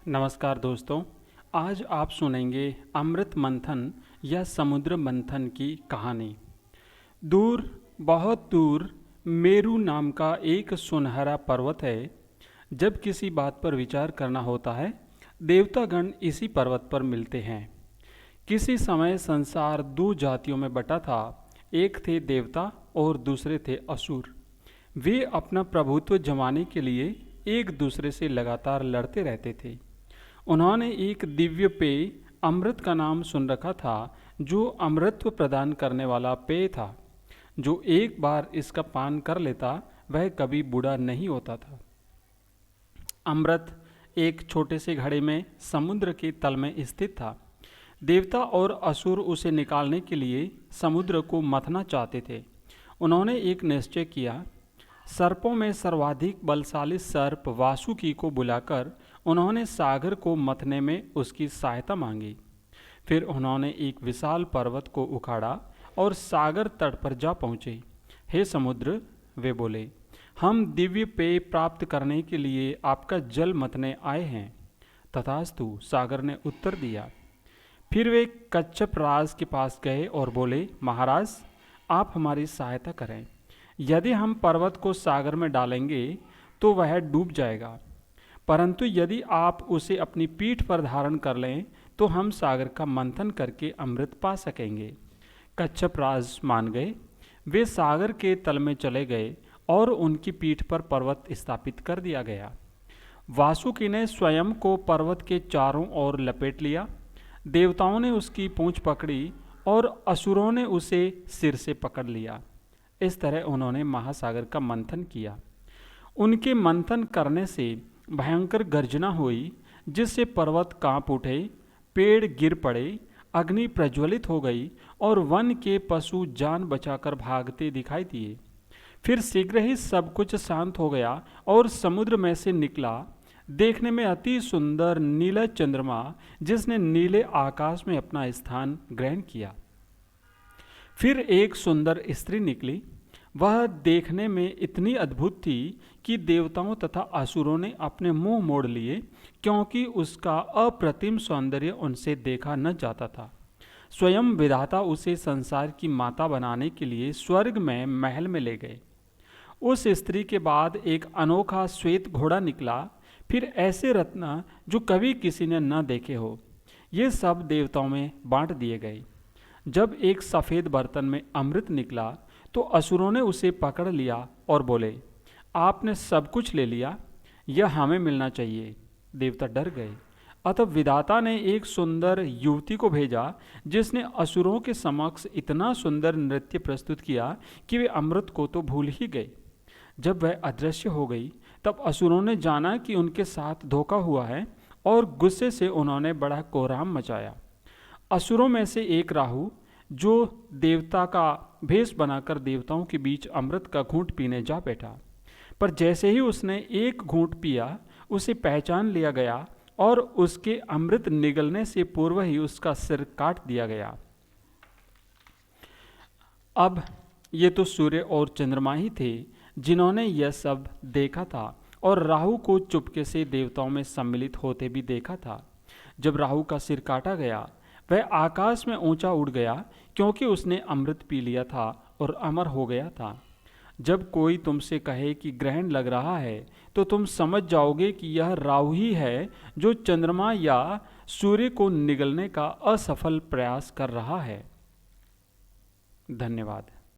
नमस्कार दोस्तों। आज आप सुनेंगे अमृत मंथन या समुद्र मंथन की कहानी। दूर, बहुत दूर मेरू नाम का एक सुनहरा पर्वत है। जब किसी बात पर विचार करना होता है, देवतागण इसी पर्वत पर मिलते हैं। किसी समय संसार दो जातियों में बटा था। एक थे देवता और दूसरे थे असुर। वे अपना प्रभुत्व जमाने के लिए एक दूसरे से लगातार लड़ते रहते थे। उन्होंने एक दिव्य पेय अमृत का नाम सुन रखा था, जो अमृतत्व प्रदान करने वाला पेय था। जो एक बार इसका पान कर लेता वह कभी बूढ़ा नहीं होता था। अमृत एक छोटे से घड़े में समुद्र के तल में स्थित था। देवता और असुर उसे निकालने के लिए समुद्र को मथना चाहते थे। उन्होंने एक निश्चय किया। सर्पों में सर्वाधिक बलशाली सर्प वासुकी को बुलाकर उन्होंने सागर को मथने में उसकी सहायता मांगी। फिर उन्होंने एक विशाल पर्वत को उखाड़ा और सागर तट पर जा पहुँचे। हे समुद्र, वे बोले, हम दिव्य पेय प्राप्त करने के लिए आपका जल मथने आए हैं। तथास्तु, सागर ने उत्तर दिया। फिर वे कच्छप राज के पास गए और बोले, महाराज, आप हमारी सहायता करें। यदि हम पर्वत को सागर में डालेंगे तो वह डूब जाएगा, परंतु यदि आप उसे अपनी पीठ पर धारण कर लें तो हम सागर का मंथन करके अमृत पा सकेंगे। कच्छप राज मान गए। वे सागर के तल में चले गए और उनकी पीठ पर पर्वत स्थापित कर दिया गया। वासुकी ने स्वयं को पर्वत के चारों ओर लपेट लिया। देवताओं ने उसकी पूंछ पकड़ी और असुरों ने उसे सिर से पकड़ लिया। इस तरह उन्होंने महासागर का मंथन किया। उनके मंथन करने से भयंकर गर्जना हुई, जिससे पर्वत कांप उठे, पेड़ गिर पड़े, अग्नि प्रज्वलित हो गई और वन के पशु जान बचाकर भागते दिखाई दिए। फिर शीघ्र ही सब कुछ शांत हो गया और समुद्र में से निकला देखने में अति सुंदर नीला चंद्रमा, जिसने नीले आकाश में अपना स्थान ग्रहण किया। फिर एक सुंदर स्त्री निकली। वह देखने में इतनी अद्भुत थी कि देवताओं तथा असुरों ने अपने मुंह मोड़ लिए, क्योंकि उसका अप्रतिम सौंदर्य उनसे देखा न जाता था। स्वयं विधाता उसे संसार की माता बनाने के लिए स्वर्ग में महल में ले गए। उस स्त्री के बाद एक अनोखा श्वेत घोड़ा निकला। फिर ऐसे रत्न जो कभी किसी ने न देखे हो, ये सब देवताओं में बांट दिए गए। जब एक सफ़ेद बर्तन में अमृत निकला तो असुरों ने उसे पकड़ लिया और बोले, आपने सब कुछ ले लिया, यह हमें मिलना चाहिए। देवता डर गए। अतः विधाता ने एक सुंदर युवती को भेजा, जिसने असुरों के समक्ष इतना सुंदर नृत्य प्रस्तुत किया कि वे अमृत को तो भूल ही गए। जब वह अदृश्य हो गई तब असुरों ने जाना कि उनके साथ धोखा हुआ है और गुस्से से उन्होंने बड़ा कोहराम मचाया। असुरों में से एक राहु, जो देवता का भेष बनाकर देवताओं के बीच अमृत का घूंट पीने जा बैठा, पर जैसे ही उसने एक घूंट पिया, उसे पहचान लिया गया और उसके अमृत निगलने से पूर्व ही उसका सिर काट दिया गया। अब ये तो सूर्य और चंद्रमा ही थे जिन्होंने यह सब देखा था और राहु को चुपके से देवताओं में सम्मिलित होते भी देखा था। जब राहु का सिर काटा गया, वह आकाश में ऊंचा उड़ गया, क्योंकि उसने अमृत पी लिया था और अमर हो गया था। जब कोई तुमसे कहे कि ग्रहण लग रहा है, तो तुम समझ जाओगे कि यह राहु ही है, जो चंद्रमा या सूर्य को निगलने का असफल प्रयास कर रहा है। धन्यवाद।